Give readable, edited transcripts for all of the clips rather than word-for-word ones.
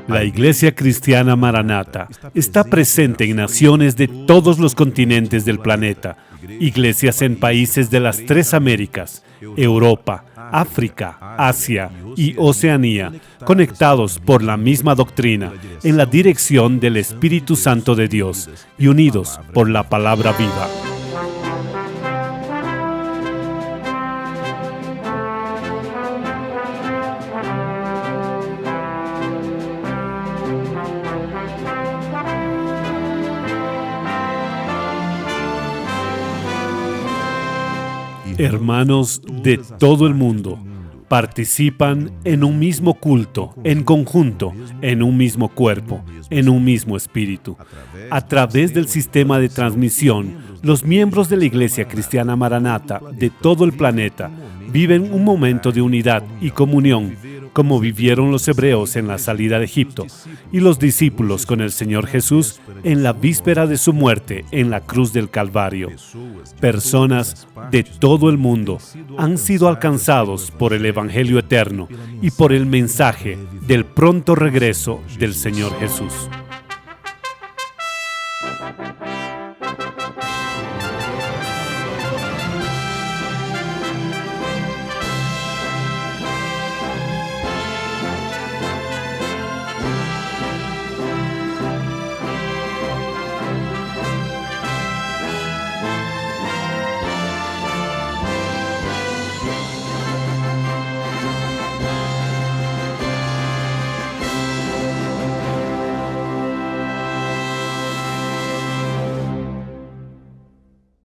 La Iglesia Cristiana Maranata está presente en naciones de todos los continentes del planeta, iglesias en países de las 3 Américas, Europa, África, Asia y Oceanía, conectados por la misma doctrina, en la dirección del Espíritu Santo de Dios y unidos por la palabra viva. Hermanos de todo el mundo participan en un mismo culto, en conjunto, en un mismo cuerpo, en un mismo espíritu. A través del sistema de transmisión, los miembros de la Iglesia Cristiana Maranata de todo el planeta viven un momento de unidad y comunión, como vivieron los hebreos en la salida de Egipto y los discípulos con el Señor Jesús en la víspera de su muerte en la cruz del Calvario. Personas de todo el mundo han sido alcanzados por el Evangelio eterno y por el mensaje del pronto regreso del Señor Jesús.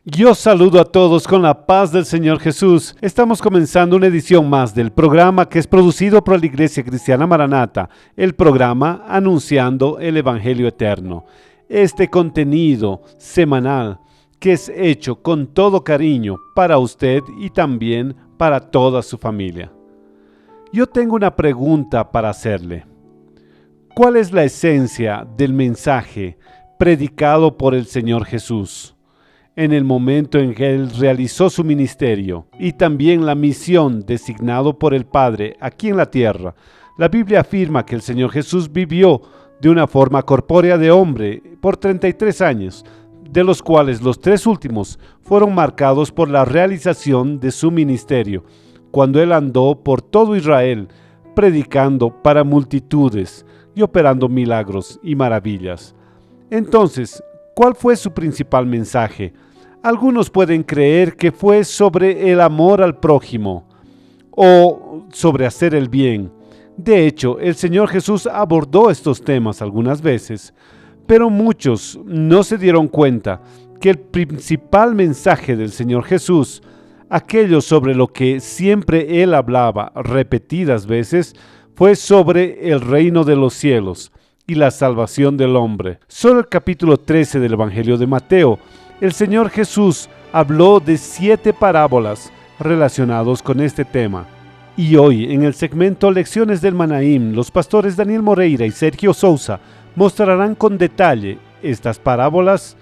Yo saludo a todos con la paz del Señor Jesús. Estamos comenzando una edición más del programa que es producido por la Iglesia Cristiana Maranata, el programa Anunciando el Evangelio Eterno. Este contenido semanal que es hecho con todo cariño para usted y también para toda su familia. Yo tengo una pregunta para hacerle. ¿Cuál es la esencia del mensaje predicado por el Señor Jesús en el momento en que Él realizó su ministerio y también la misión designado por el Padre aquí en la tierra? La Biblia afirma que el Señor Jesús vivió de una forma corpórea de hombre por 33 años, de los cuales los 3 últimos fueron marcados por la realización de su ministerio, cuando Él andó por todo Israel, predicando para multitudes y operando milagros y maravillas. Entonces, ¿cuál fue su principal mensaje? Algunos pueden creer que fue sobre el amor al prójimo o sobre hacer el bien. De hecho, el Señor Jesús abordó estos temas algunas veces, pero muchos no se dieron cuenta que el principal mensaje del Señor Jesús, aquello sobre lo que siempre Él hablaba repetidas veces, fue sobre el reino de los cielos y la salvación del hombre. Solo el capítulo 13 del Evangelio de Mateo, el Señor Jesús habló de 7 parábolas relacionados con este tema. Y hoy, en el segmento Lecciones del Manaim, los pastores Daniel Moreira y Sergio Sousa mostrarán con detalle estas parábolas,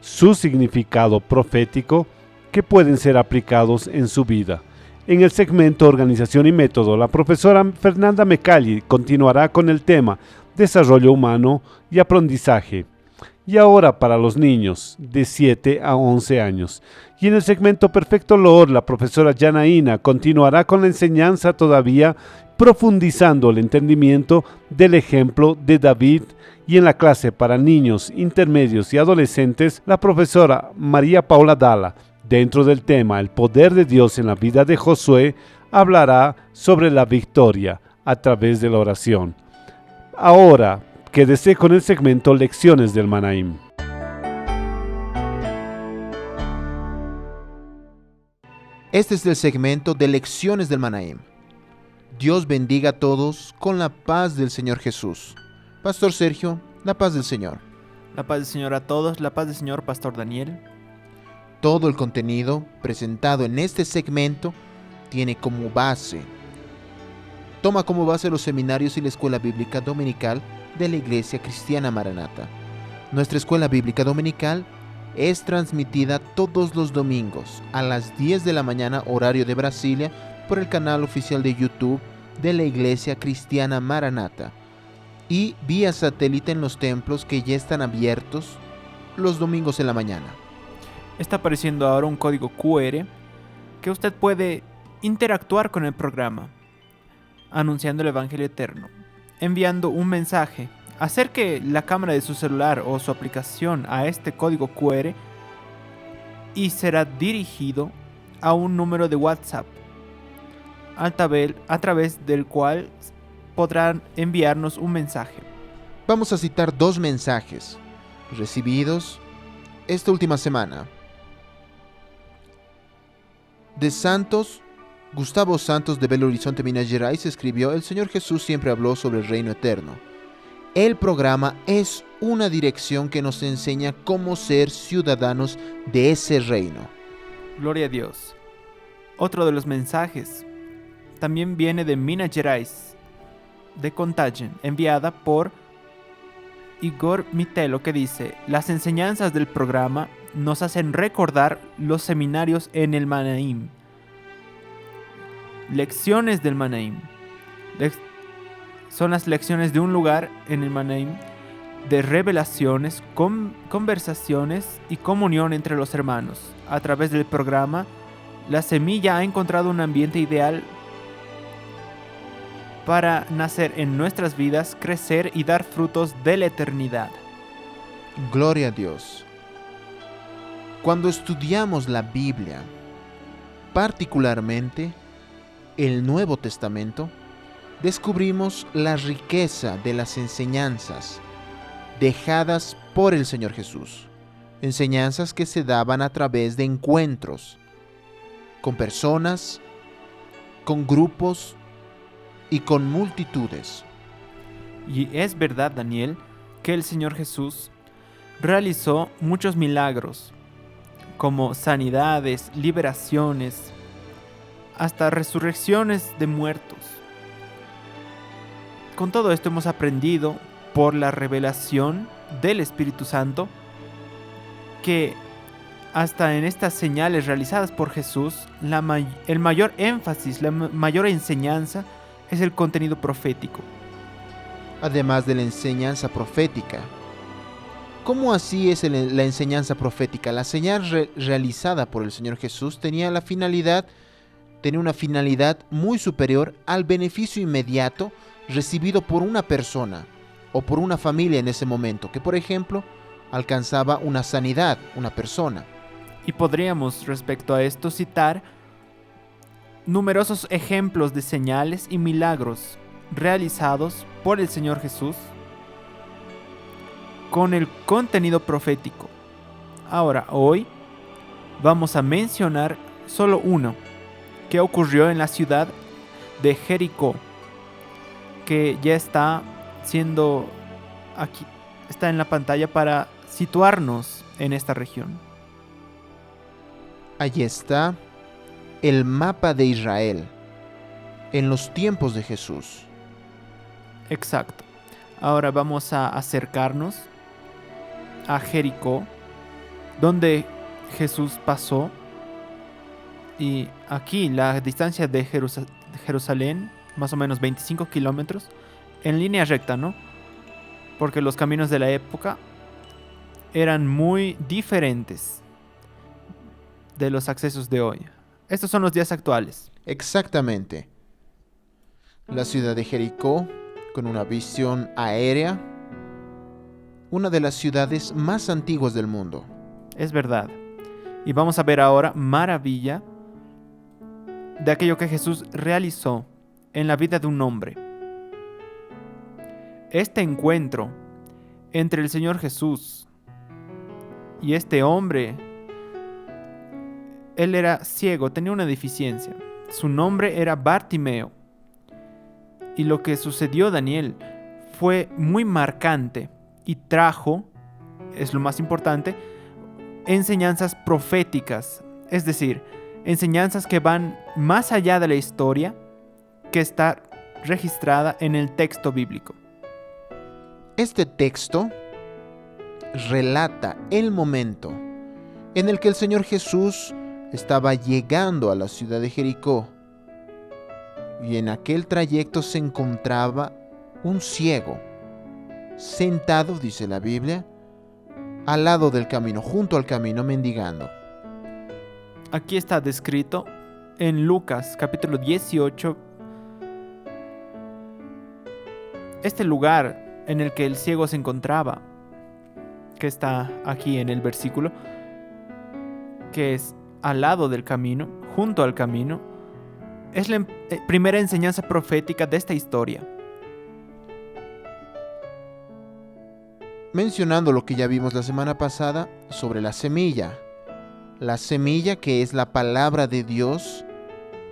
su significado profético, que pueden ser aplicados en su vida. En el segmento Organización y Método, la profesora Fernanda Mecalli continuará con el tema Desarrollo humano y aprendizaje. Y ahora para los niños de 7 a 11 años. Y en el segmento Perfecto Loor, la profesora Janaína continuará con la enseñanza todavía profundizando el entendimiento del ejemplo de David. Y en la clase para niños, intermedios y adolescentes, la profesora María Paula Dalla, dentro del tema El poder de Dios en la vida de Josué, hablará sobre la victoria a través de la oración. Ahora Quédese con el segmento Lecciones del Manaim. Este es el segmento de Lecciones del Manaim. Dios bendiga a todos con la paz del Señor Jesús. Pastor Sergio, la paz del Señor. La paz del Señor a todos, la paz del Señor, Pastor Daniel. Todo el contenido presentado en este segmento tiene como base, toma como base los seminarios y la escuela bíblica dominical de la Iglesia Cristiana Maranata. Nuestra escuela bíblica dominical es transmitida todos los domingos a las 10 de la mañana horario de Brasilia por el canal oficial de YouTube de la Iglesia Cristiana Maranata y vía satélite en los templos que ya están abiertos los domingos en la mañana. Está apareciendo ahora un código QR que usted puede interactuar con el programa, anunciando el Evangelio Eterno, enviando un mensaje. Acerque la cámara de su celular o su aplicación a este código QR y será dirigido a un número de WhatsApp a través del cual podrán enviarnos un mensaje. Vamos a citar 2 mensajes recibidos esta última semana. De Gustavo Santos de Belo Horizonte, Minas Gerais, escribió: el Señor Jesús siempre habló sobre el reino eterno. El programa es una dirección que nos enseña cómo ser ciudadanos de ese reino. Gloria a Dios. Otro de los mensajes también viene de Minas Gerais, de Contagem, enviada por Igor Mitelo, que dice: las enseñanzas del programa nos hacen recordar los seminarios en el Manaim. Lecciones del Manaim. Son las lecciones de un lugar en el Manaim de revelaciones, conversaciones y comunión entre los hermanos. A través del programa, la semilla ha encontrado un ambiente ideal para nacer en nuestras vidas, crecer y dar frutos de la eternidad. Gloria a Dios. Cuando estudiamos la Biblia, particularmente el Nuevo Testamento, descubrimos la riqueza de las enseñanzas dejadas por el Señor Jesús. Enseñanzas que se daban a través de encuentros con personas, con grupos y con multitudes. Y es verdad, Daniel, que el Señor Jesús realizó muchos milagros, como sanidades, liberaciones, hasta resurrecciones de muertos. Con todo esto hemos aprendido por la revelación del Espíritu Santo que hasta en estas señales realizadas por Jesús, el mayor énfasis, la mayor enseñanza es el contenido profético. Además de la enseñanza profética, ¿cómo así es la enseñanza profética? La señal realizada por el Señor Jesús tenía una finalidad muy superior al beneficio inmediato recibido por una persona o por una familia en ese momento, que por ejemplo alcanzaba una sanidad, una persona. Y podríamos respecto a esto citar numerosos ejemplos de señales y milagros realizados por el Señor Jesús con el contenido profético. Ahora, hoy vamos a mencionar solo uno que ocurrió en la ciudad de Jericó, que ya está siendo aquí, está en la pantalla para situarnos en esta región. Allí está el mapa de Israel en los tiempos de Jesús. Exacto. Ahora vamos a acercarnos a Jericó, donde Jesús pasó. Y aquí la distancia de Jerusalén, más o menos 25 kilómetros, en línea recta, ¿no? Porque los caminos de la época eran muy diferentes de los accesos de hoy. Estos son los días actuales. Exactamente. La ciudad de Jericó, con una visión aérea, una de las ciudades más antiguas del mundo. Es verdad. Y vamos a ver ahora maravilla de aquello que Jesús realizó en la vida de un hombre. Este encuentro entre el Señor Jesús y este hombre. Él era ciego, tenía una deficiencia. Su nombre era Bartimeo. Y lo que sucedió, Daniel, fue muy marcante y trajo, es lo más importante, enseñanzas proféticas. Es decir, enseñanzas que van más allá de la historia que está registrada en el texto bíblico. Este texto relata el momento en el que el Señor Jesús estaba llegando a la ciudad de Jericó, y en aquel trayecto se encontraba un ciego, sentado, dice la Biblia, al lado del camino, junto al camino, mendigando. Aquí está descrito en Lucas capítulo 18, este lugar en el que el ciego se encontraba, que está aquí en el versículo, que es al lado del camino, junto al camino, es la primera enseñanza profética de esta historia. Mencionando lo que ya vimos la semana pasada sobre la semilla que es la palabra de Dios,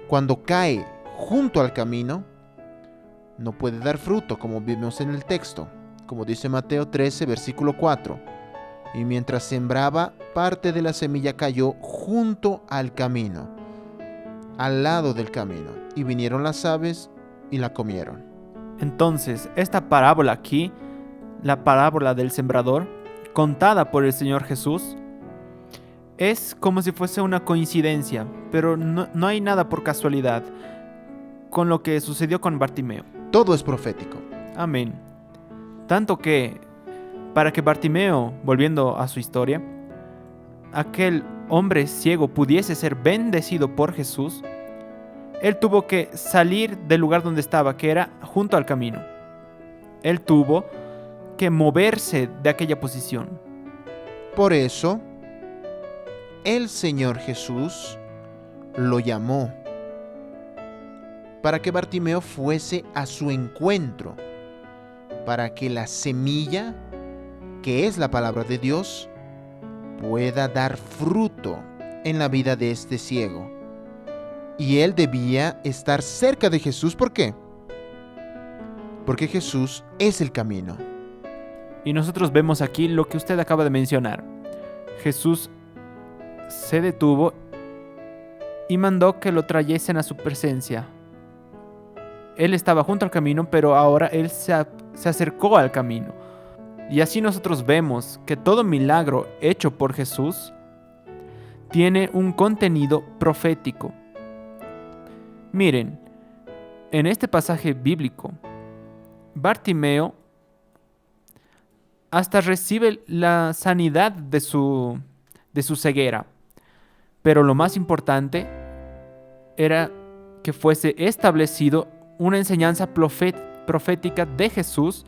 cuando cae junto al camino, no puede dar fruto, como vimos en el texto, como dice Mateo 13, versículo 4. Y mientras sembraba, parte de la semilla cayó junto al camino, al lado del camino, y vinieron las aves y la comieron. Entonces, esta parábola aquí, la parábola del sembrador, contada por el Señor Jesús, es como si fuese una coincidencia, pero no hay nada por casualidad con lo que sucedió con Bartimeo. Todo es profético. Amén. Tanto que, para que Bartimeo, volviendo a su historia, aquel hombre ciego pudiese ser bendecido por Jesús, él tuvo que salir del lugar donde estaba, que era junto al camino. Él tuvo que moverse de aquella posición. Por eso, el Señor Jesús lo llamó para que Bartimeo fuese a su encuentro, para que la semilla, que es la palabra de Dios, pueda dar fruto en la vida de este ciego. Y él debía estar cerca de Jesús. ¿Por qué? Porque Jesús es el camino. Y nosotros vemos aquí lo que usted acaba de mencionar. Jesús se detuvo y mandó que lo trayesen a su presencia. Él estaba junto al camino, pero ahora él se acercó al camino. Y así nosotros vemos que todo milagro hecho por Jesús tiene un contenido profético. Miren, en este pasaje bíblico, Bartimeo hasta recibe la sanidad de su ceguera. Pero lo más importante era que fuese establecido una enseñanza profética de Jesús,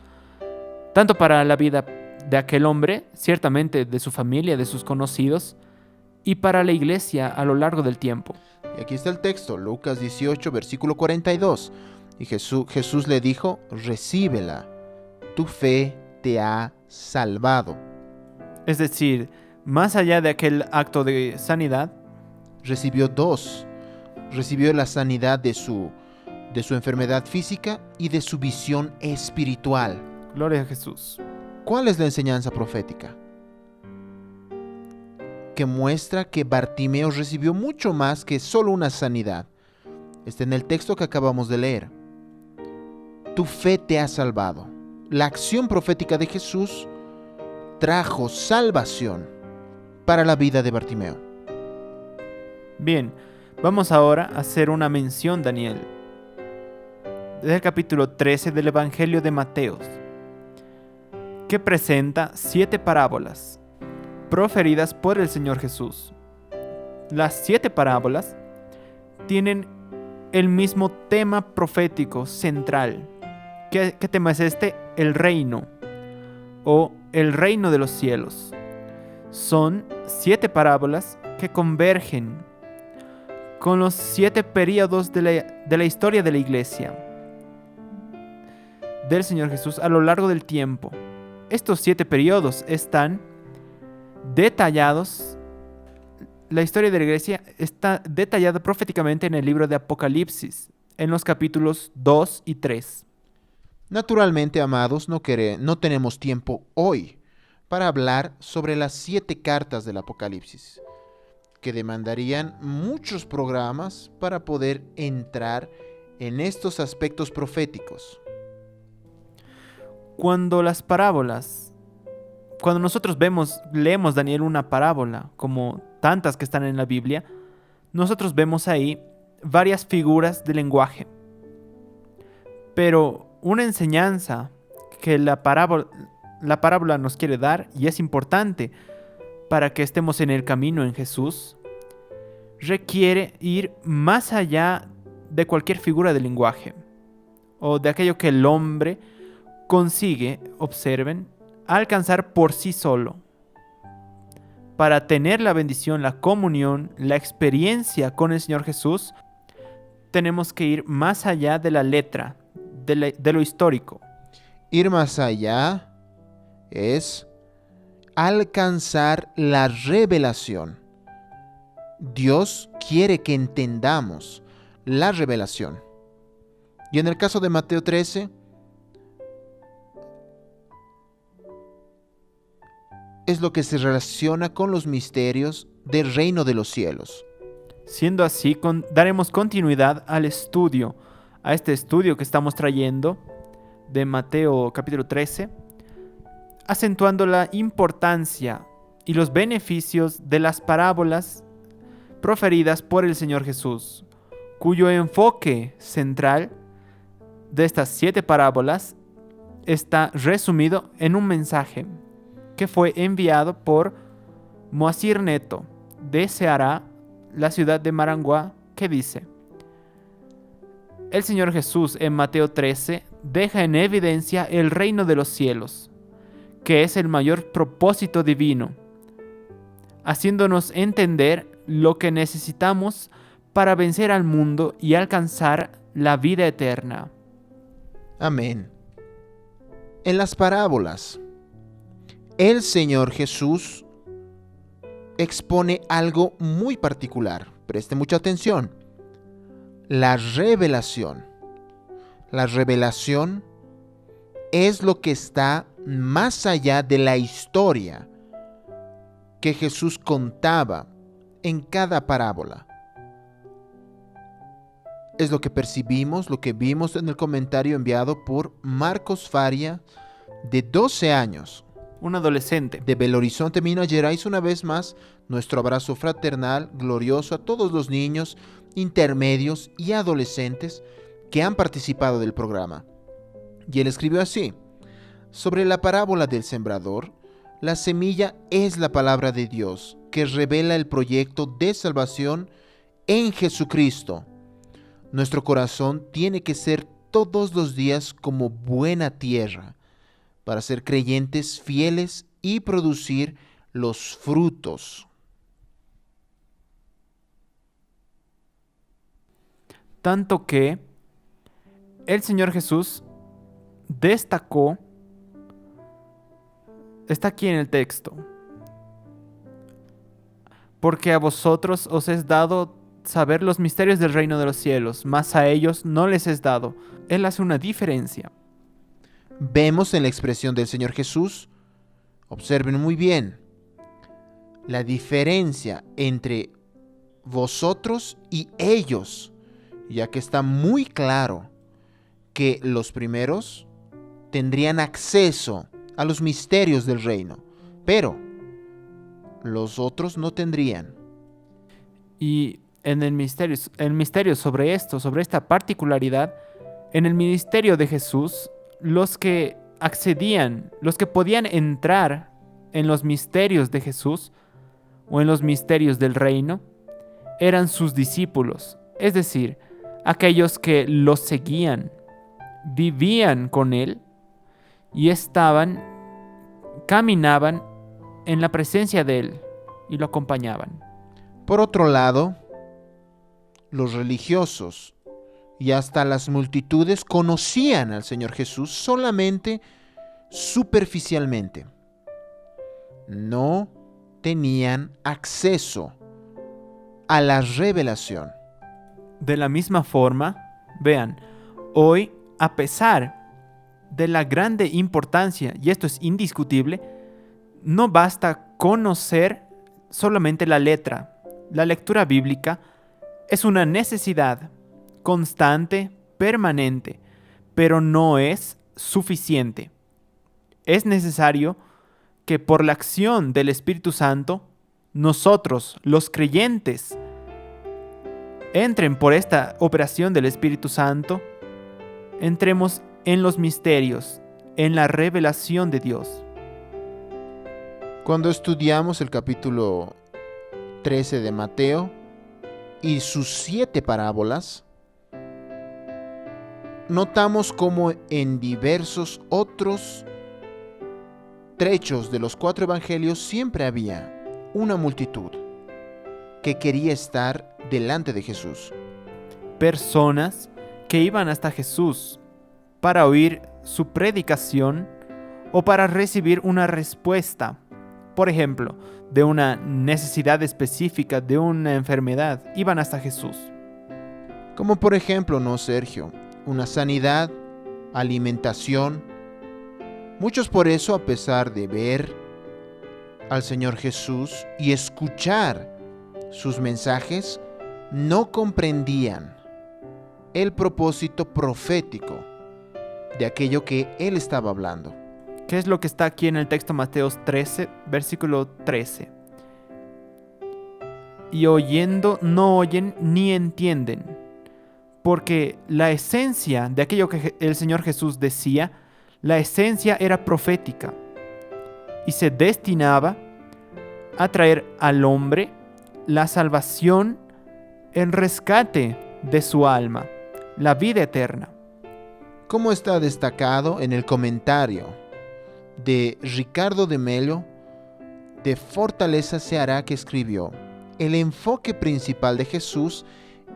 tanto para la vida de aquel hombre, ciertamente de su familia, de sus conocidos, y para la iglesia a lo largo del tiempo. Y aquí está el texto, Lucas 18, versículo 42. Y Jesús le dijo, recíbela, tu fe te ha salvado. Es decir, más allá de aquel acto de sanidad, recibió dos. Recibió la sanidad de su enfermedad física y de su visión espiritual. Gloria a Jesús. ¿Cuál es la enseñanza profética? Que muestra que Bartimeo recibió mucho más que solo una sanidad. Está en el texto que acabamos de leer. Tu fe te ha salvado. La acción profética de Jesús trajo salvación para la vida de Bartimeo. Bien, vamos ahora a hacer una mención, Daniel, del capítulo 13 del Evangelio de Mateo, que presenta 7 parábolas proferidas por el Señor Jesús. Las 7 parábolas tienen el mismo tema profético central. ¿Qué tema es este? El reino, o el reino de los cielos. Son 7 parábolas que convergen con los 7 períodos de la historia de la iglesia del Señor Jesús a lo largo del tiempo. estos 7 periodos están detallados. La historia de la iglesia está detallada proféticamente en el libro de Apocalipsis, en los capítulos 2 y 3. Naturalmente, amados, no tenemos tiempo hoy para hablar sobre las 7 cartas del Apocalipsis, que demandarían muchos programas para poder entrar en estos aspectos proféticos. Cuando nosotros leemos Daniel una parábola, como tantas que están en la Biblia, nosotros vemos ahí varias figuras de lenguaje. Pero una enseñanza que la parábola nos quiere dar, y es importante para que estemos en el camino en Jesús, requiere ir más allá de cualquier figura de lenguaje o de aquello que el hombre consigue, observen, alcanzar por sí solo. Para tener la bendición, la comunión, la experiencia con el Señor Jesús, tenemos que ir más allá de la letra, de lo histórico. Ir más allá es alcanzar la revelación. Dios quiere que entendamos la revelación. Y en el caso de Mateo 13, es lo que se relaciona con los misterios del reino de los cielos. Siendo así, daremos continuidad al estudio, a este estudio que estamos trayendo de Mateo capítulo 13, acentuando la importancia y los beneficios de las parábolas proferidas por el Señor Jesús, cuyo enfoque central de estas 7 parábolas está resumido en un mensaje que fue enviado por Moacir Neto de Ceará, la ciudad de Maranguá, que dice: el Señor Jesús en Mateo 13 deja en evidencia el reino de los cielos, que es el mayor propósito divino, haciéndonos entender lo que necesitamos para vencer al mundo y alcanzar la vida eterna. Amén. En las parábolas, el Señor Jesús expone algo muy particular. Preste mucha atención. La revelación. La revelación es lo que está más allá de la historia que Jesús contaba en cada parábola. Es lo que percibimos, lo que vimos en el comentario enviado por Marcos Faria, de 12 años. Un adolescente. De Belo Horizonte, Minas Gerais. Una vez más, nuestro abrazo fraternal, glorioso a todos los niños, intermedios y adolescentes que han participado del programa. Y él escribió así: sobre la parábola del sembrador, la semilla es la palabra de Dios, que revela el proyecto de salvación en Jesucristo. Nuestro corazón tiene que ser todos los días como buena tierra, para ser creyentes fieles y producir los frutos. Tanto que el Señor Jesús destacó, está aquí en el texto: porque a vosotros os es dado saber los misterios del reino de los cielos, mas a ellos no les es dado. Él hace una diferencia. Vemos en la expresión del Señor Jesús, observen muy bien, la diferencia entre vosotros y ellos, ya que está muy claro que los primeros tendrían acceso a los misterios del reino, pero los otros no tendrían. Y en el misterio sobre esto, sobre esta particularidad, en el ministerio de Jesús, los que accedían, los que podían entrar en los misterios de Jesús o en los misterios del reino, eran sus discípulos, es decir, aquellos que los seguían, vivían con él y caminaban en la presencia de él y lo acompañaban. Por otro lado, los religiosos y hasta las multitudes conocían al Señor Jesús solamente superficialmente. No tenían acceso a la revelación. De la misma forma, vean, hoy, a pesar de la grande importancia, y esto es indiscutible, no basta conocer solamente la letra. La lectura bíblica es una necesidad constante, permanente, pero no es suficiente. Es necesario que por la acción del Espíritu Santo, nosotros, los creyentes, entren por esta operación del Espíritu Santo, entremos en los misterios, en la revelación de Dios. Cuando estudiamos el capítulo 13 de Mateo y sus 7 parábolas, notamos cómo en diversos otros trechos de los 4 evangelios siempre había una multitud que quería estar delante de Jesús. Personas que iban hasta Jesús para oír su predicación o para recibir una respuesta, por ejemplo, de una necesidad específica, de una enfermedad, iban hasta Jesús. Como por ejemplo, ¿no, Sergio? Una sanidad, alimentación. Muchos por eso, a pesar de ver al Señor Jesús y escuchar sus mensajes, no comprendían el propósito profético de aquello que Él estaba hablando. ¿Qué es lo que está aquí en el texto Mateo 13, versículo 13? Y oyendo no oyen ni entienden, porque la esencia de aquello que el Señor Jesús decía, la esencia era profética y se destinaba a traer al hombre la salvación, el rescate de su alma, la vida eterna. Como está destacado en el comentario de Ricardo de Mello, de Fortaleza se hará, que escribió: el enfoque principal de Jesús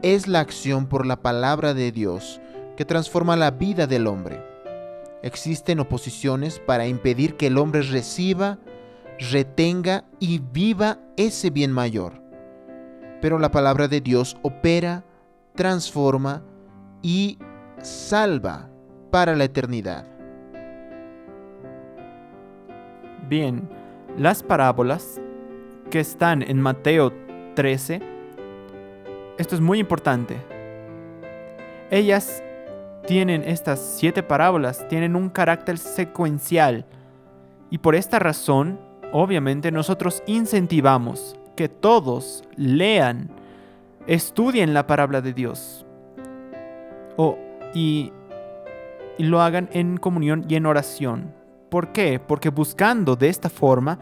es la acción por la palabra de Dios que transforma la vida del hombre. Existen oposiciones para impedir que el hombre reciba, retenga y viva ese bien mayor. Pero la palabra de Dios opera, transforma y salva para la eternidad. Bien, las parábolas que están en Mateo 13, esto es muy importante. Ellas tienen, estas 7 parábolas, tienen un carácter secuencial. Y por esta razón, obviamente, nosotros incentivamos que todos lean, estudien la palabra de Dios. Y lo hagan en comunión y en oración. ¿Por qué? Porque buscando de esta forma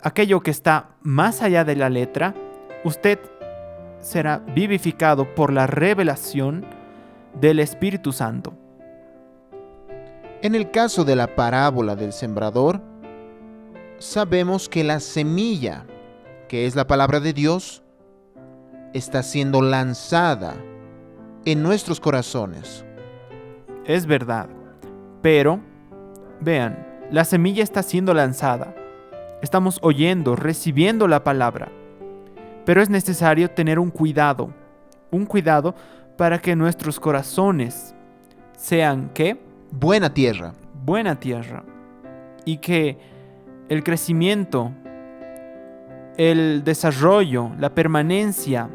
aquello que está más allá de la letra, usted será vivificado por la revelación del Espíritu Santo. En el caso de la parábola del sembrador, sabemos que la semilla, que es la palabra de Dios, está siendo lanzada en nuestros corazones. Es verdad, pero vean, la semilla está siendo lanzada. Estamos oyendo, recibiendo la palabra. Pero es necesario tener un cuidado para que nuestros corazones sean, ¿qué? Buena tierra. Buena tierra. Y que el crecimiento, el desarrollo, la permanencia,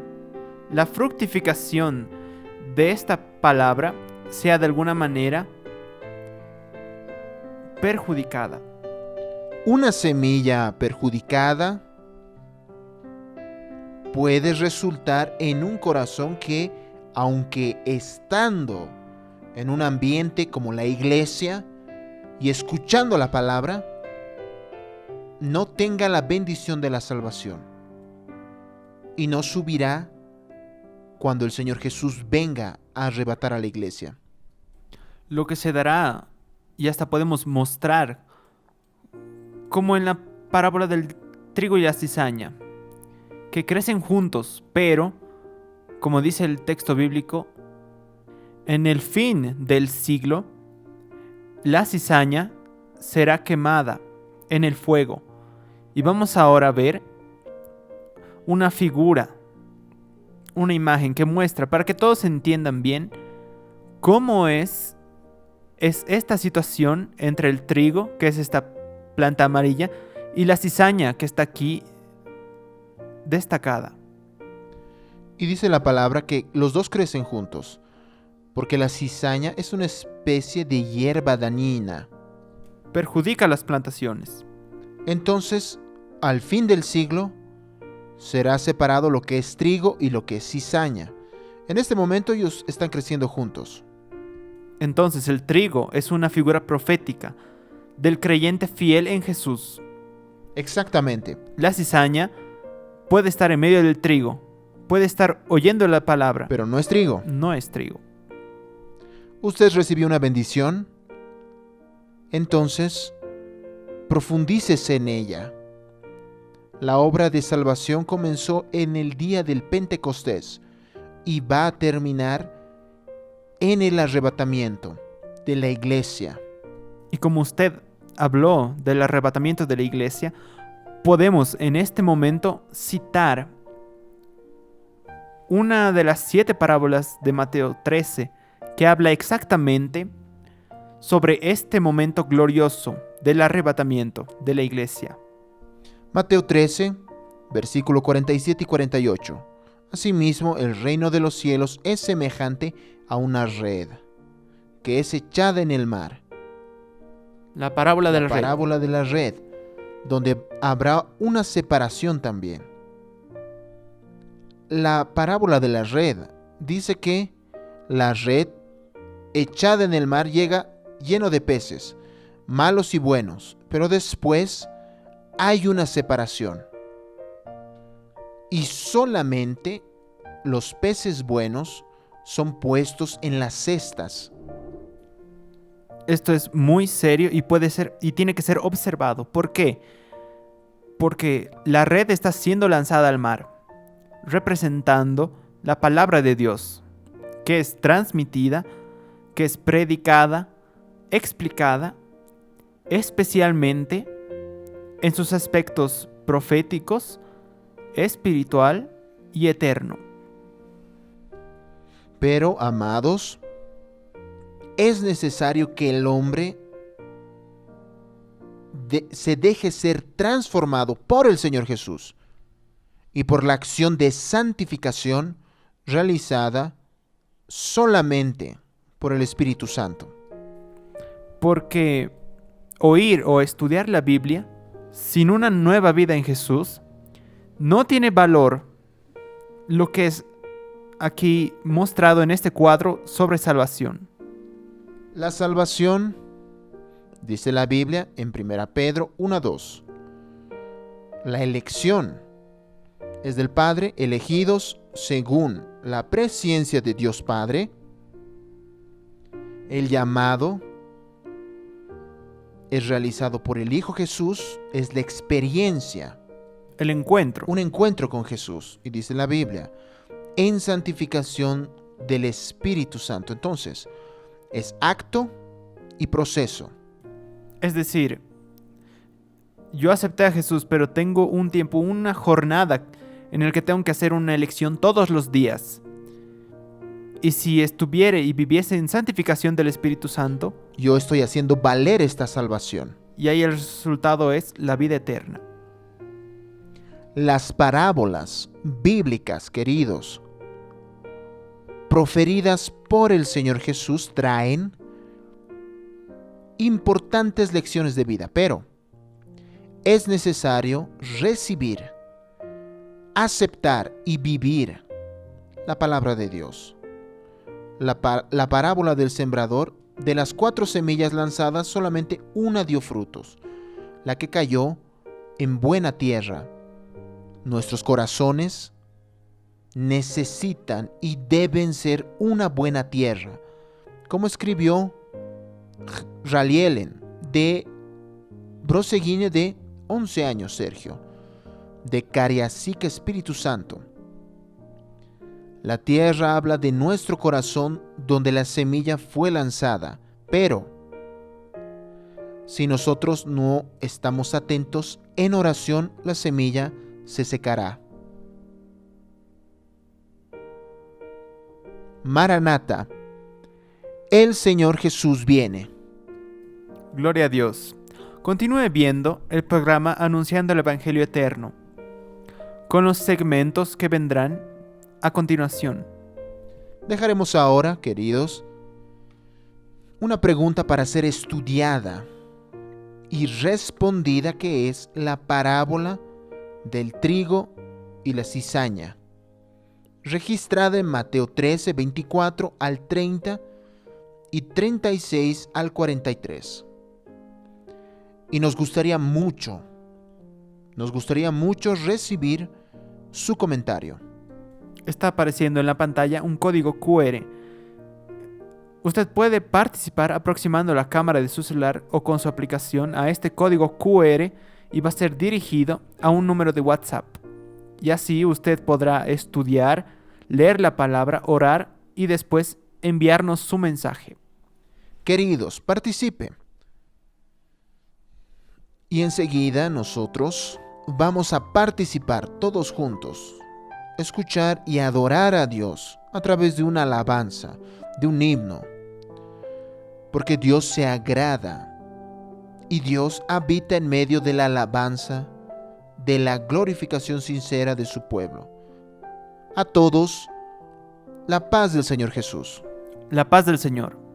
la fructificación de esta palabra sea de alguna manera perjudicada. Una semilla perjudicada puede resultar en un corazón que, aunque estando en un ambiente como la iglesia y escuchando la palabra, no tenga la bendición de la salvación y no subirá cuando el Señor Jesús venga a arrebatar a la iglesia. Lo que se dará, y hasta podemos mostrar, como en la parábola del trigo y la cizaña, que crecen juntos, pero, como dice el texto bíblico, en el fin del siglo, la cizaña será quemada en el fuego. Y vamos ahora a ver una figura, una imagen que muestra, para que todos entiendan bien, cómo es esta situación entre el trigo, que es esta planta amarilla, y la cizaña, que está aquí destacada. Y dice la palabra que los dos crecen juntos, porque la cizaña es una especie de hierba dañina. Perjudica las plantaciones. Entonces, al fin del siglo, será separado lo que es trigo y lo que es cizaña. En este momento ellos están creciendo juntos. Entonces el trigo es una figura profética del creyente fiel en Jesús. Exactamente. La cizaña puede estar en medio del trigo, puede estar oyendo la palabra, Pero no es trigo. no es trigo. Usted recibió una bendición, entonces profundícese en ella. La obra de salvación comenzó en el día del Pentecostés y va a terminar en el arrebatamiento de la iglesia. Y como usted habló del arrebatamiento de la iglesia, podemos en este momento citar una de las 7 parábolas de Mateo 13 que habla exactamente sobre este momento glorioso del arrebatamiento de la iglesia. Mateo 13, versículo 47 y 48. Asimismo, el reino de los cielos es semejante a una red que es echada en el mar. La parábola de la red. Parábola de la red, donde habrá una separación también. La parábola de la red dice que la red echada en el mar llega lleno de peces, malos y buenos, pero después hay una separación. Y solamente los peces buenos son puestos en las cestas. Esto es muy serio y puede ser y tiene que ser observado. ¿Por qué? Porque la red está siendo lanzada al mar, representando la palabra de Dios, que es transmitida, que es predicada, explicada, especialmente en sus aspectos proféticos, espiritual y eterno. Pero, amados, es necesario que el hombre se deje ser transformado por el Señor Jesús y por la acción de santificación realizada solamente por el Espíritu Santo. Porque oír o estudiar la Biblia sin una nueva vida en Jesús no tiene valor, lo que es aquí mostrado en este cuadro sobre salvación. La salvación, dice la Biblia en 1 Pedro 1:2. La elección es del Padre, elegidos según la presciencia de Dios Padre. El llamado es realizado por el Hijo Jesús, es la experiencia, El encuentro. un encuentro con Jesús, y dice la Biblia, en santificación del Espíritu Santo. Entonces, es acto y proceso. Es decir, yo acepté a Jesús, pero tengo un tiempo, una jornada en el que tengo que hacer una elección todos los días. Y si estuviera y viviese en santificación del Espíritu Santo, Yo estoy haciendo valer esta salvación. y ahí el resultado es la vida eterna. Las parábolas bíblicas, queridos, proferidas por el Señor Jesús, traen importantes lecciones de vida, pero es necesario recibir, aceptar y vivir la palabra de Dios. La parábola del sembrador, de las 4 semillas lanzadas, solamente una dio frutos, la que cayó en buena tierra. Nuestros corazones necesitan y deben ser una buena tierra, como escribió Ralielen de Broseguine, de 11 años, Sergio, de Cariacica, Espíritu Santo. La tierra habla de nuestro corazón donde la semilla fue lanzada, pero Si nosotros no estamos atentos en oración, la semilla se secará. Maranata, el Señor Jesús viene. Gloria a Dios. Continúe viendo el programa Anunciando el Evangelio Eterno, con los segmentos que vendrán a continuación. Dejaremos ahora, queridos, una pregunta para ser estudiada y respondida, que es la parábola del trigo y la cizaña, registrada en Mateo 13, 24 al 30 y 36 al 43. Y nos gustaría mucho recibir su comentario. Está apareciendo en la pantalla un código QR. Usted puede participar aproximando la cámara de su celular o con su aplicación a este código QR y va a ser dirigido a un número de WhatsApp. Y así usted podrá estudiar, leer la palabra, orar y después enviarnos su mensaje. Queridos, participe. Y enseguida nosotros vamos a participar todos juntos, escuchar y adorar a Dios a través de una alabanza, de un himno, porque Dios se agrada y Dios habita en medio de la alabanza, de la glorificación sincera de su pueblo. A todos, la paz del Señor Jesús. La paz del Señor.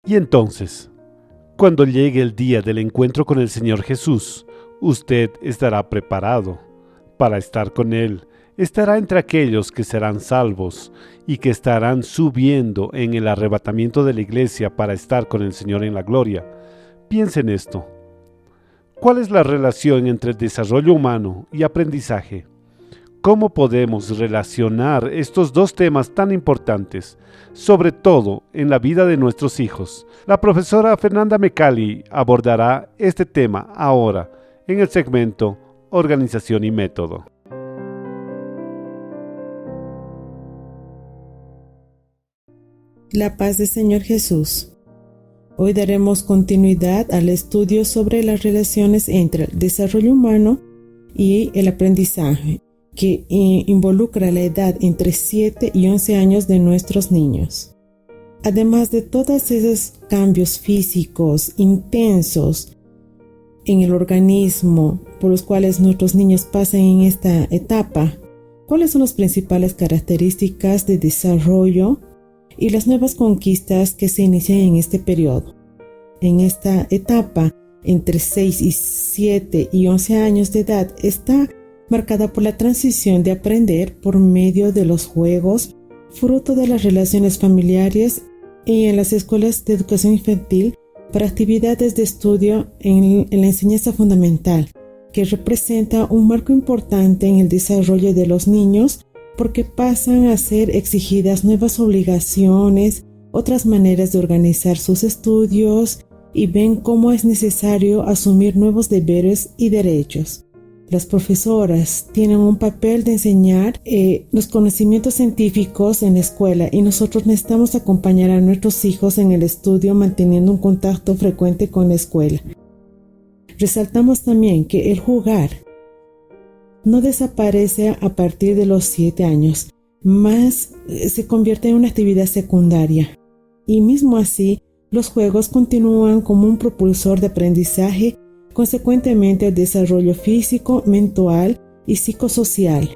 Y entonces, cuando llegue el día del encuentro con el Señor Jesús, usted estará preparado para estar con Él. Estará entre aquellos que serán salvos y que estarán subiendo en el arrebatamiento de la iglesia para estar con el Señor en la gloria. Piensa en esto. ¿Cuál es la relación entre desarrollo humano y aprendizaje? ¿Cómo podemos relacionar estos dos temas tan importantes, sobre todo en la vida de nuestros hijos? La profesora Fernanda Mecali abordará este tema ahora en el segmento Organización y Método. La paz del Señor Jesús. Hoy daremos continuidad al estudio sobre las relaciones entre el desarrollo humano y el aprendizaje, que involucra la edad entre 7 y 11 años de nuestros niños. Además de todos esos cambios físicos intensos en el organismo por los cuales nuestros niños pasan en esta etapa, ¿cuáles son las principales características de desarrollo y las nuevas conquistas que se inician en este periodo? En esta etapa, entre 6 y 7 y 11 años de edad, está marcada por la transición de aprender por medio de los juegos, fruto de las relaciones familiares y en las escuelas de educación infantil para actividades de estudio en la enseñanza fundamental, que representa un marco importante en el desarrollo de los niños porque pasan a ser exigidas nuevas obligaciones, otras maneras de organizar sus estudios y ven cómo es necesario asumir nuevos deberes y derechos. Las profesoras tienen un papel de enseñar los conocimientos científicos en la escuela y nosotros necesitamos acompañar a nuestros hijos en el estudio manteniendo un contacto frecuente con la escuela. Resaltamos también que el jugar no desaparece a partir de los 7 años, más se convierte en una actividad secundaria. Y mismo así, los juegos continúan como un propulsor de aprendizaje, consecuentemente el desarrollo físico, mental y psicosocial.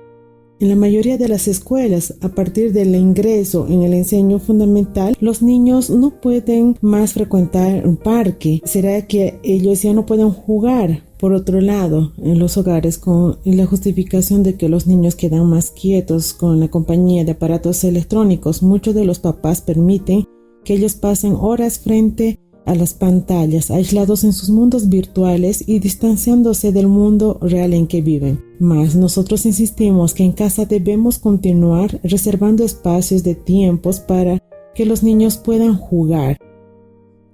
En la mayoría de las escuelas, a partir del ingreso en el enseño fundamental, los niños no pueden más frecuentar un parque. ¿Será que ellos ya no pueden jugar? Por otro lado, en los hogares, con la justificación de que los niños quedan más quietos con la compañía de aparatos electrónicos, muchos de los papás permiten que ellos pasen horas frente a las pantallas, aislados en sus mundos virtuales y distanciándose del mundo real en que viven. Mas nosotros insistimos que en casa debemos continuar reservando espacios de tiempos para que los niños puedan jugar,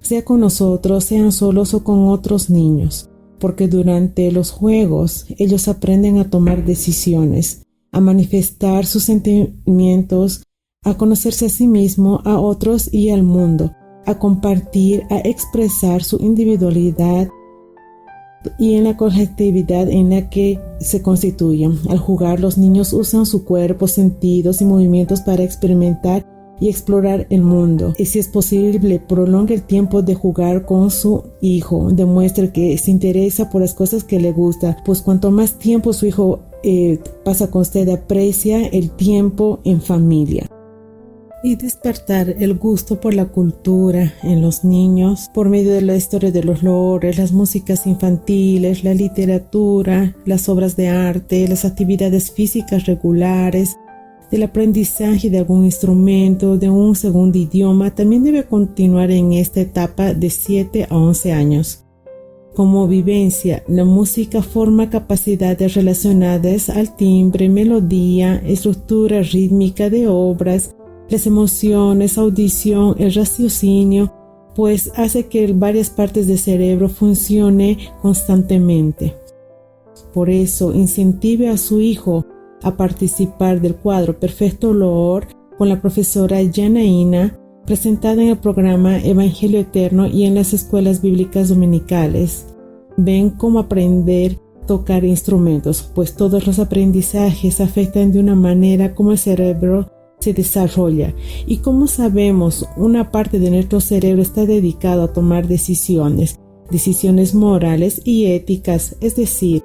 sea con nosotros, sean solos o con otros niños, porque durante los juegos ellos aprenden a tomar decisiones, a manifestar sus sentimientos, a conocerse a sí mismo, a otros y al mundo, a compartir, a expresar su individualidad y en la colectividad en la que se constituyen. Al jugar, los niños usan su cuerpo, sentidos y movimientos para experimentar y explorar el mundo. Y si es posible, prolongue el tiempo de jugar con su hijo. Demuestre que se interesa por las cosas que le gusta, pues cuanto más tiempo su hijo pasa con usted, aprecia el tiempo en familia. Y despertar el gusto por la cultura en los niños por medio de la historia de los lores, las músicas infantiles, la literatura, las obras de arte, las actividades físicas regulares, del aprendizaje de algún instrumento, de un segundo idioma, también debe continuar en esta etapa de 7 a 11 años. Como vivencia, la música forma capacidades relacionadas al timbre, melodía, estructura rítmica de obras, las emociones, audición, el raciocinio, pues hace que varias partes del cerebro funcione constantemente. Por eso, incentive a su hijo a participar del cuadro Perfecto Loor con la profesora Janaína, presentada en el programa Evangelio Eterno y en las escuelas bíblicas dominicales. Ven cómo aprender a tocar instrumentos, pues todos los aprendizajes afectan de una manera como el cerebro se desarrolla. Y como sabemos, una parte de nuestro cerebro está dedicado a tomar decisiones morales y éticas, es decir,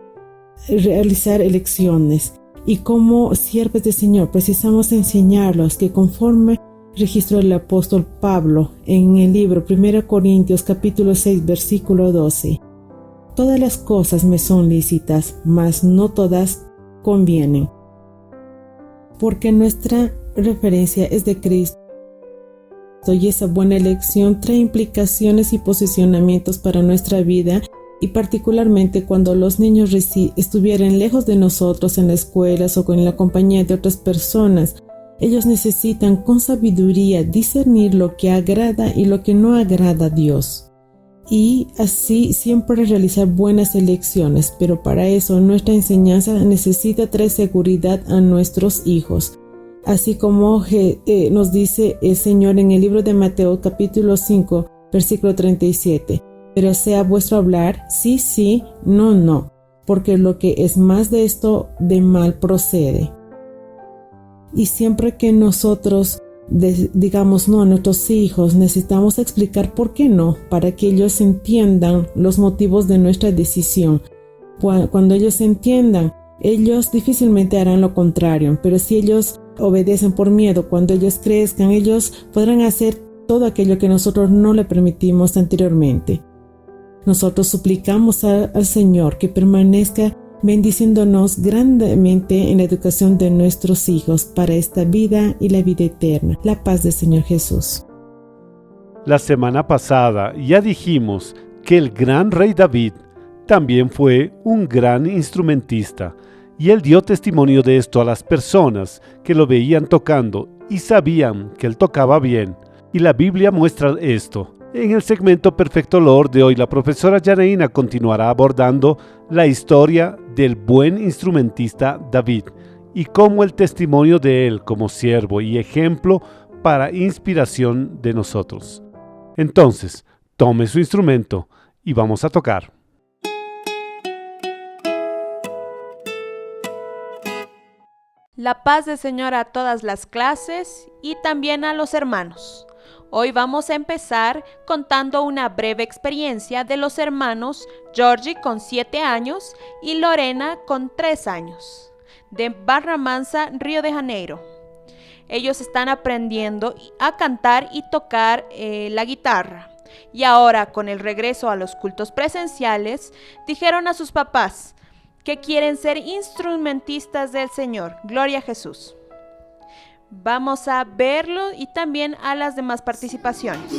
realizar elecciones. Y como siervos del Señor precisamos enseñarlos que conforme registró el apóstol Pablo en el libro 1 Corintios capítulo 6 versículo 12, todas las cosas me son lícitas, mas no todas convienen. Porque nuestra referencia es de Cristo y esa buena elección trae implicaciones y posicionamientos para nuestra vida y particularmente cuando los niños estuvieran lejos de nosotros en las escuelas o con la compañía de otras personas. Ellos necesitan con sabiduría discernir lo que agrada y lo que no agrada a Dios. y así siempre realizar buenas elecciones, pero para eso nuestra enseñanza necesita traer seguridad a nuestros hijos, así como nos dice el Señor en el libro de Mateo capítulo 5 versículo 37, pero sea vuestro hablar sí, sí, no, no, porque lo que es más de esto de mal procede. Y siempre que nosotros digamos no a nuestros hijos, necesitamos explicar por qué no, para que ellos entiendan los motivos de nuestra decisión. Cuando ellos entiendan, ellos difícilmente harán lo contrario, pero si ellos obedecen por miedo, cuando ellos crezcan, ellos podrán hacer todo aquello que nosotros no le permitimos anteriormente. Nosotros suplicamos al Señor que permanezca bendiciéndonos grandemente en la educación de nuestros hijos para esta vida y la vida eterna. La paz del Señor Jesús. La semana pasada ya dijimos que el gran rey David también fue un gran instrumentista, y él dio testimonio de esto a las personas que lo veían tocando y sabían que él tocaba bien, y la Biblia muestra esto. En el segmento Perfecto Lord de hoy, la profesora Yareina continuará abordando la historia del buen instrumentista David y cómo el testimonio de él como siervo y ejemplo para inspiración de nosotros. Entonces, tome su instrumento y vamos a tocar. La paz del Señor a todas las clases y también a los hermanos. Hoy vamos a empezar contando una breve experiencia de los hermanos Georgie con 7 años y Lorena con 3 años, de Barra Mansa, Río de Janeiro. Ellos están aprendiendo a cantar y tocar la guitarra. Y ahora, con el regreso a los cultos presenciales, dijeron a sus papás que quieren ser instrumentistas del Señor. Gloria a Jesús. Vamos a verlo y también a las demás participaciones.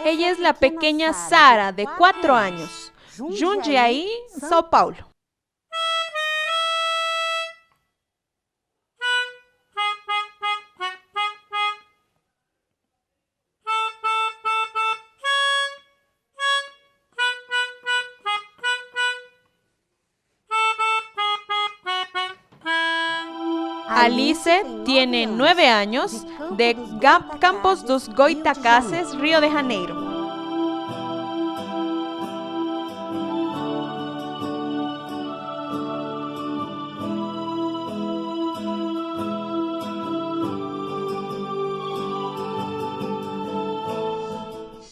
Ella es la pequeña Sara, de 4 años, Jundiaí, São Paulo. Alice tiene 9 años, de Campos dos Goitacazes, Río de Janeiro.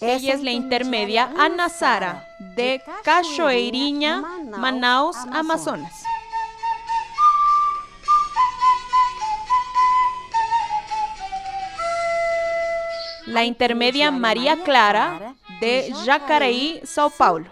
Ella es la intermedia Ana Sara, de Cachoeirinha, Manaus, Amazonas. La intermedia María Clara, de Jacareí, São Paulo.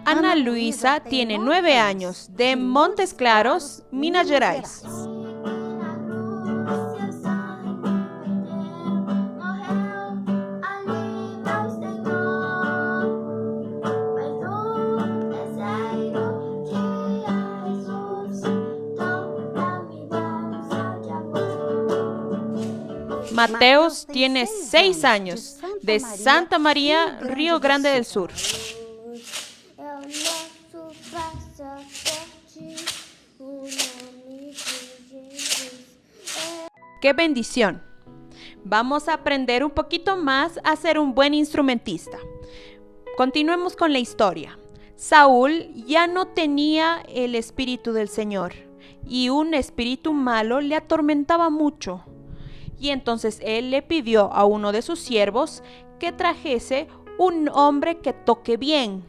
Ana Luisa tiene 9 años, de Montes Claros, Minas Gerais. Mateus tiene 6 años, de Santa María, Río Grande del Sur. ¡Qué bendición! Vamos a aprender un poquito más a ser un buen instrumentista. Continuemos con la historia. Saúl ya no tenía el espíritu del Señor y un espíritu malo le atormentaba mucho. Y entonces él le pidió a uno de sus siervos que trajese un hombre que toque bien.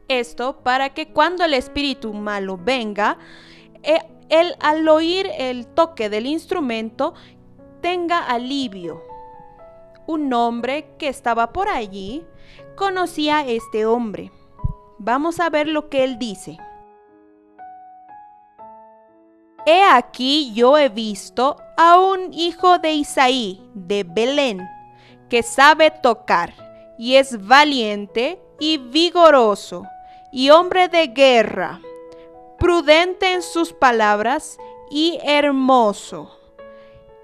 Esto para que cuando el espíritu malo venga, él al oír el toque del instrumento tenga alivio. Un hombre que estaba por allí conocía a este hombre. Vamos a ver lo que él dice. He aquí yo he visto a un hijo de Isaí, de Belén, que sabe tocar, y es valiente y vigoroso, y hombre de guerra, prudente en sus palabras y hermoso.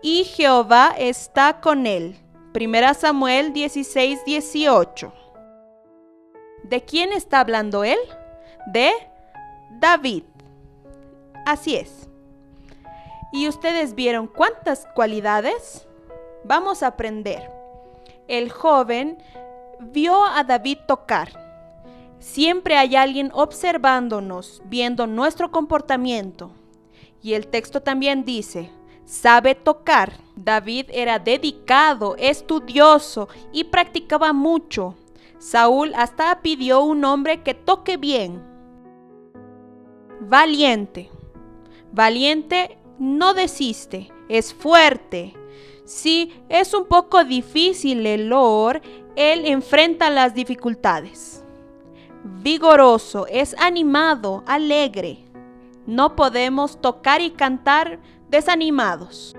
Y Jehová está con él. 1 Samuel 16:18. ¿De quién está hablando él? De David. Así es. ¿Y ustedes vieron cuántas cualidades? Vamos a aprender. El joven vio a David tocar. Siempre hay alguien observándonos, viendo nuestro comportamiento. Y el texto también dice, sabe tocar. David era dedicado, estudioso y practicaba mucho. Saúl hasta pidió un hombre que toque bien. Valiente. Valiente no desiste, es fuerte. Si es un poco difícil el loor, él enfrenta las dificultades. Vigoroso, es animado, alegre. No podemos tocar y cantar desanimados.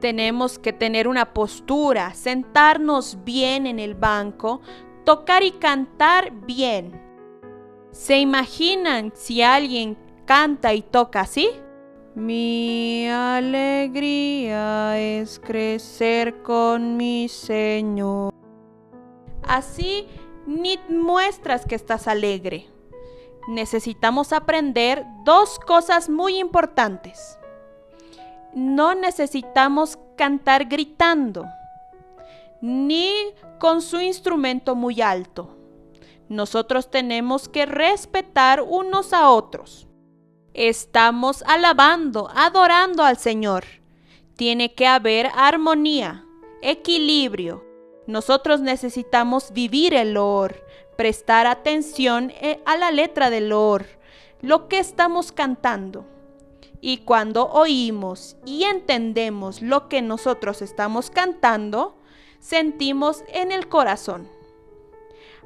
Tenemos que tener una postura, sentarnos bien en el banco, tocar y cantar bien. ¿Se imaginan si alguien canta y toca así? Mi alegría es crecer con mi Señor. Así ni muestras que estás alegre. Necesitamos aprender dos cosas muy importantes. No necesitamos cantar gritando, ni con su instrumento muy alto. Nosotros tenemos que respetar unos a otros. Estamos alabando, adorando al Señor. Tiene que haber armonía, equilibrio. Nosotros necesitamos vivir el loor, prestar atención a la letra del loor, lo que estamos cantando. Y cuando oímos y entendemos lo que nosotros estamos cantando, sentimos en el corazón.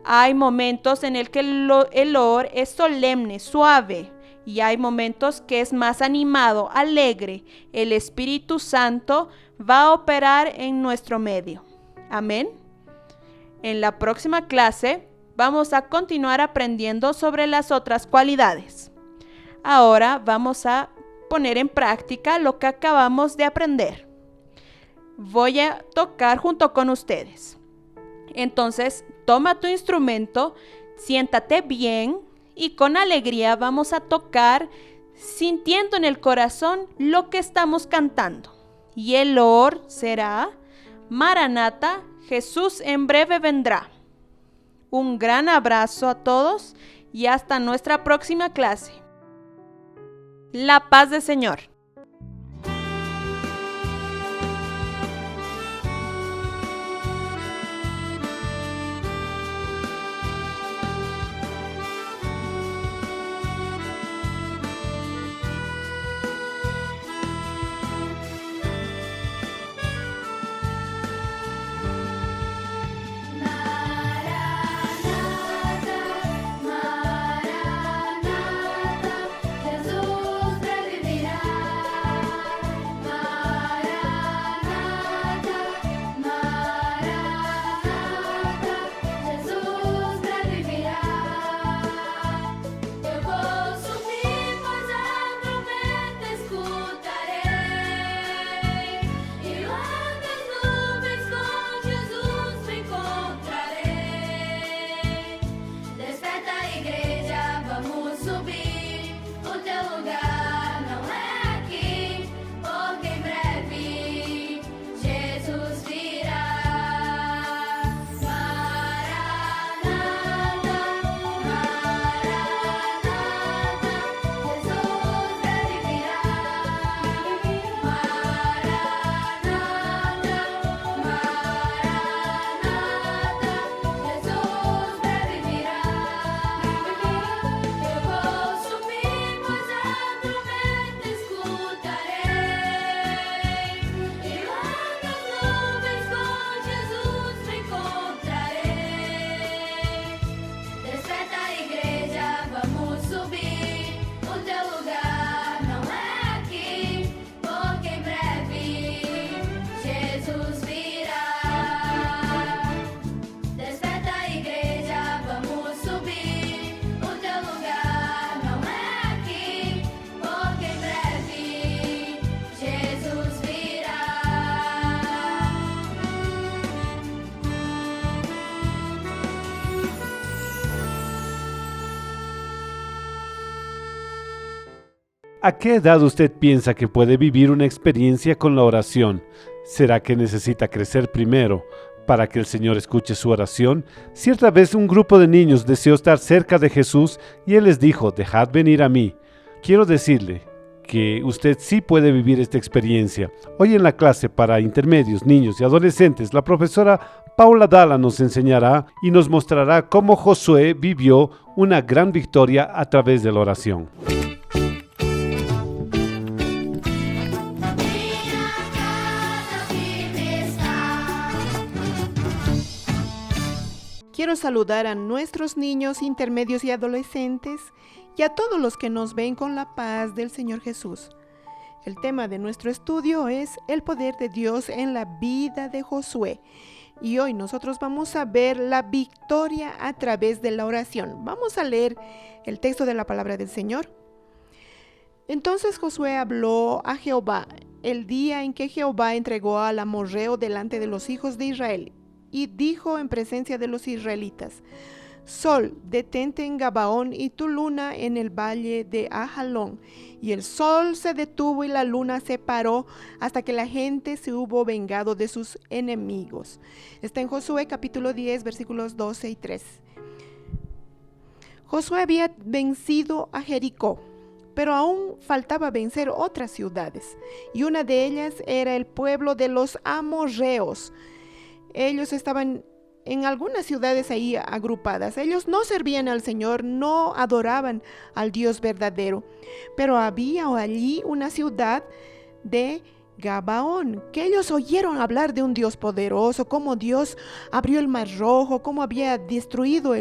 Hay momentos en el que el loor es solemne, suave, y hay momentos que es más animado, alegre. El Espíritu Santo va a operar en nuestro medio. Amén. En la próxima clase vamos a continuar aprendiendo sobre las otras cualidades. Ahora vamos a poner en práctica lo que acabamos de aprender. Voy a tocar junto con ustedes. Entonces, toma tu instrumento, siéntate bien y con alegría vamos a tocar sintiendo en el corazón lo que estamos cantando. Y el loor será Maranata, Jesús en breve vendrá. Un gran abrazo a todos y hasta nuestra próxima clase. La paz del Señor. Jesús revivirá. ¿A qué edad usted piensa que puede vivir una experiencia con la oración? ¿Será que necesita crecer primero para que el Señor escuche su oración? Cierta vez un grupo de niños deseó estar cerca de Jesús y Él les dijo, dejad venir a mí. Quiero decirle que usted sí puede vivir esta experiencia. Hoy en la clase para intermedios, niños y adolescentes, la profesora Paula Dalla nos enseñará y nos mostrará cómo Josué vivió una gran victoria a través de la oración. Quiero saludar a nuestros niños intermedios y adolescentes y a todos los que nos ven con la paz del Señor Jesús. El tema de nuestro estudio es el poder de Dios en la vida de Josué. Y hoy nosotros vamos a ver la victoria a través de la oración. Vamos a leer el texto de la palabra del Señor. Entonces Josué habló a Jehová el día en que Jehová entregó al amorreo delante de los hijos de Israel. Y dijo en presencia de los israelitas, Sol, detente en Gabaón y tu luna en el valle de Ajalón. Y el sol se detuvo y la luna se paró hasta que la gente se hubo vengado de sus enemigos. Está en Josué capítulo 10 versículos 12 y 13. Josué había vencido a Jericó, pero aún faltaba vencer otras ciudades. Y una de ellas era el pueblo de los amorreos. Ellos estaban en algunas ciudades ahí agrupadas. Ellos no servían al Señor, no adoraban al Dios verdadero. Pero había allí una ciudad de Gabaón, que ellos oyeron hablar de un Dios poderoso, cómo Dios abrió el mar rojo, cómo había destruido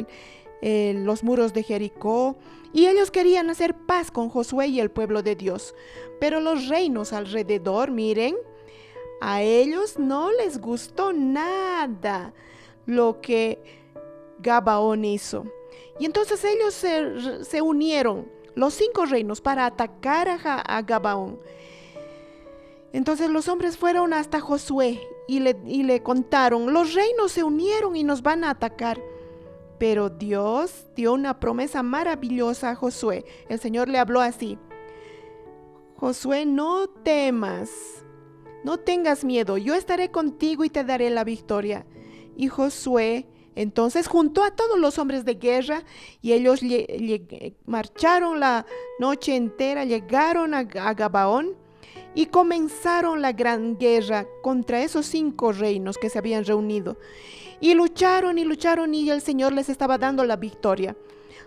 los muros de Jericó. Y ellos querían hacer paz con Josué y el pueblo de Dios. Pero los reinos alrededor, miren, a ellos no les gustó nada lo que Gabaón hizo. Y entonces ellos se unieron, los 5 reinos, para atacar a Gabaón. Entonces los hombres fueron hasta Josué y le contaron, los reinos se unieron y nos van a atacar. Pero Dios dio una promesa maravillosa a Josué. El Señor le habló así, Josué, no temas. No tengas miedo, yo estaré contigo y te daré la victoria. Y Josué entonces juntó a todos los hombres de guerra y ellos marcharon la noche entera, llegaron a Gabaón y comenzaron la gran guerra contra esos 5 reinos que se habían reunido. Y lucharon y el Señor les estaba dando la victoria.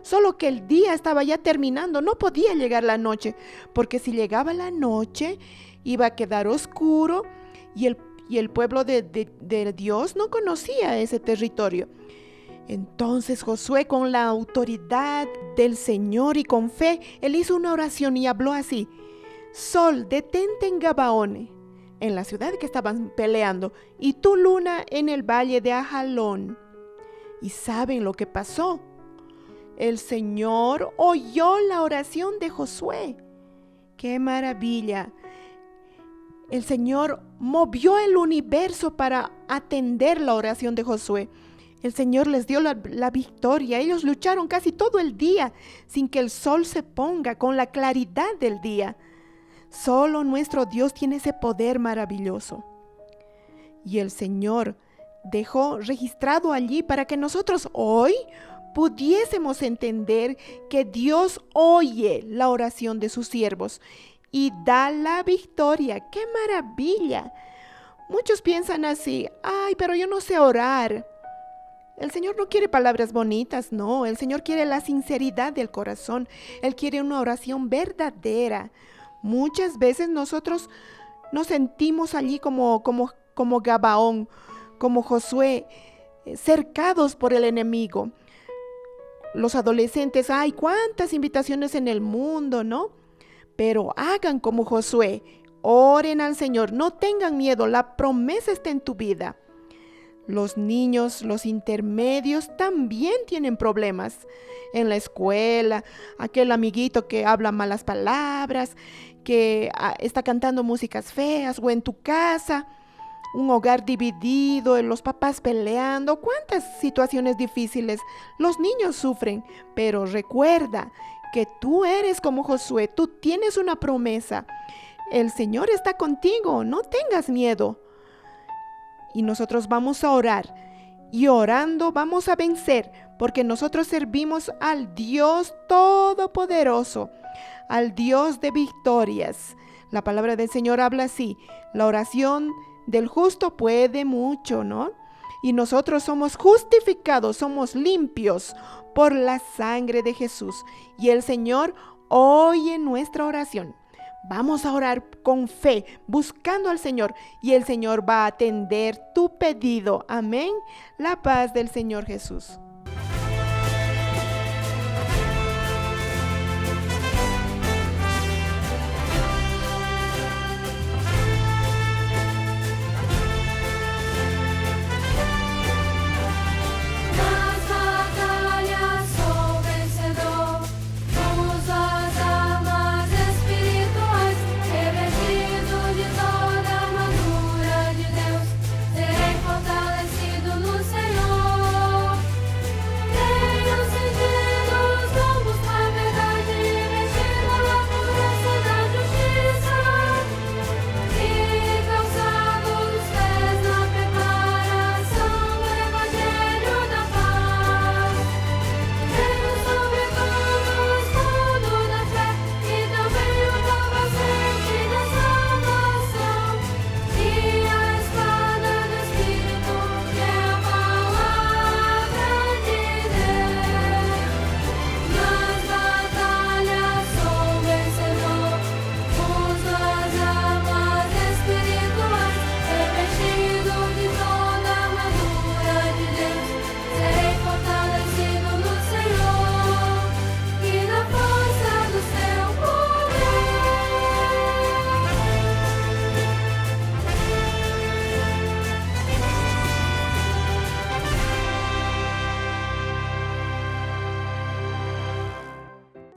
Solo que el día estaba ya terminando, no podía llegar la noche, porque si llegaba la noche iba a quedar oscuro y el pueblo de Dios no conocía ese territorio. Entonces Josué, con la autoridad del Señor y con fe, él hizo una oración y habló así, Sol, detente en Gabaón, en la ciudad que estaban peleando, y tu luna en el valle de Ajalón. ¿Y saben lo que pasó? El Señor oyó la oración de Josué. ¡Qué maravilla! El Señor movió el universo para atender la oración de Josué. El Señor les dio la victoria. Ellos lucharon casi todo el día sin que el sol se ponga, con la claridad del día. Solo nuestro Dios tiene ese poder maravilloso. Y el Señor dejó registrado allí para que nosotros hoy pudiésemos entender que Dios oye la oración de sus siervos y da la victoria. ¡Qué maravilla! Muchos piensan así, ay, pero yo no sé orar. El Señor no quiere palabras bonitas, no. El Señor quiere la sinceridad del corazón. Él quiere una oración verdadera. Muchas veces nosotros nos sentimos allí como Gabaón, como Josué, cercados por el enemigo. Los adolescentes, ay, cuántas invitaciones en el mundo, ¿no? Pero hagan como Josué, oren al Señor, no tengan miedo, la promesa está en tu vida. Los niños, los intermedios también tienen problemas en la escuela, aquel amiguito que habla malas palabras, que está cantando músicas feas, o en tu casa, un hogar dividido, los papás peleando, cuántas situaciones difíciles. Los niños sufren, pero recuerda que tú eres como Josué, tú tienes una promesa. El Señor está contigo, no tengas miedo. Y nosotros vamos a orar, y orando vamos a vencer, porque nosotros servimos al Dios Todopoderoso, al Dios de victorias. La palabra del Señor habla así: la oración del justo puede mucho, ¿no? Y nosotros somos justificados, somos limpios por la sangre de Jesús. Y el Señor oye nuestra oración. Vamos a orar con fe, buscando al Señor, y el Señor va a atender tu pedido. Amén. La paz del Señor Jesús.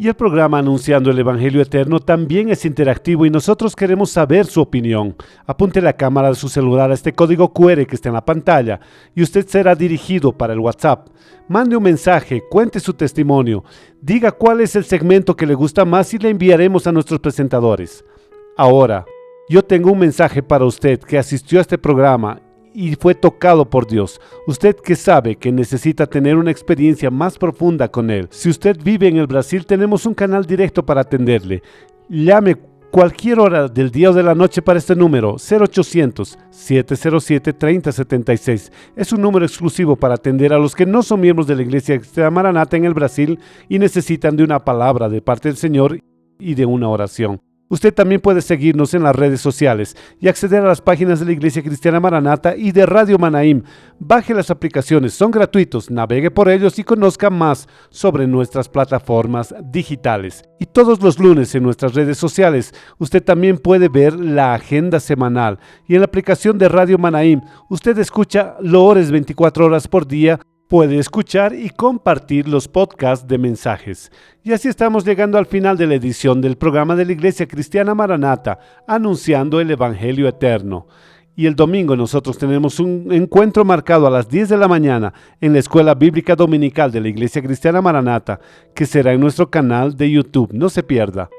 Y el programa Anunciando el Evangelio Eterno también es interactivo y nosotros queremos saber su opinión. Apunte la cámara de su celular a este código QR que está en la pantalla y usted será dirigido para el WhatsApp. Mande un mensaje, cuente su testimonio, diga cuál es el segmento que le gusta más y le enviaremos a nuestros presentadores. Ahora, yo tengo un mensaje para usted que asistió a este programa y fue tocado por Dios. Usted que sabe que necesita tener una experiencia más profunda con Él. Si usted vive en el Brasil, tenemos un canal directo para atenderle. Llame cualquier hora del día o de la noche para este número, 0800-707-3076. Es un número exclusivo para atender a los que no son miembros de la Iglesia Cristiana Maranata en el Brasil y necesitan de una palabra de parte del Señor y de una oración. Usted también puede seguirnos en las redes sociales y acceder a las páginas de la Iglesia Cristiana Maranata y de Radio Manaim. Baje las aplicaciones, son gratuitos, navegue por ellos y conozca más sobre nuestras plataformas digitales. Y todos los lunes en nuestras redes sociales, usted también puede ver la agenda semanal. Y en la aplicación de Radio Manaim, usted escucha Loores 24 horas por día. Puede escuchar y compartir los podcasts de mensajes. Y así estamos llegando al final de la edición del programa de la Iglesia Cristiana Maranata, Anunciando el Evangelio Eterno. Y el domingo nosotros tenemos un encuentro marcado a las 10 de la mañana en la Escuela Bíblica Dominical de la Iglesia Cristiana Maranata, que será en nuestro canal de YouTube. No se pierda.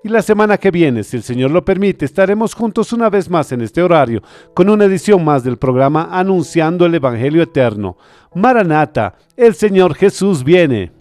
Y la semana que viene, si el Señor lo permite, estaremos juntos una vez más en este horario, con una edición más del programa Anunciando el Evangelio Eterno. Maranata, el Señor Jesús viene.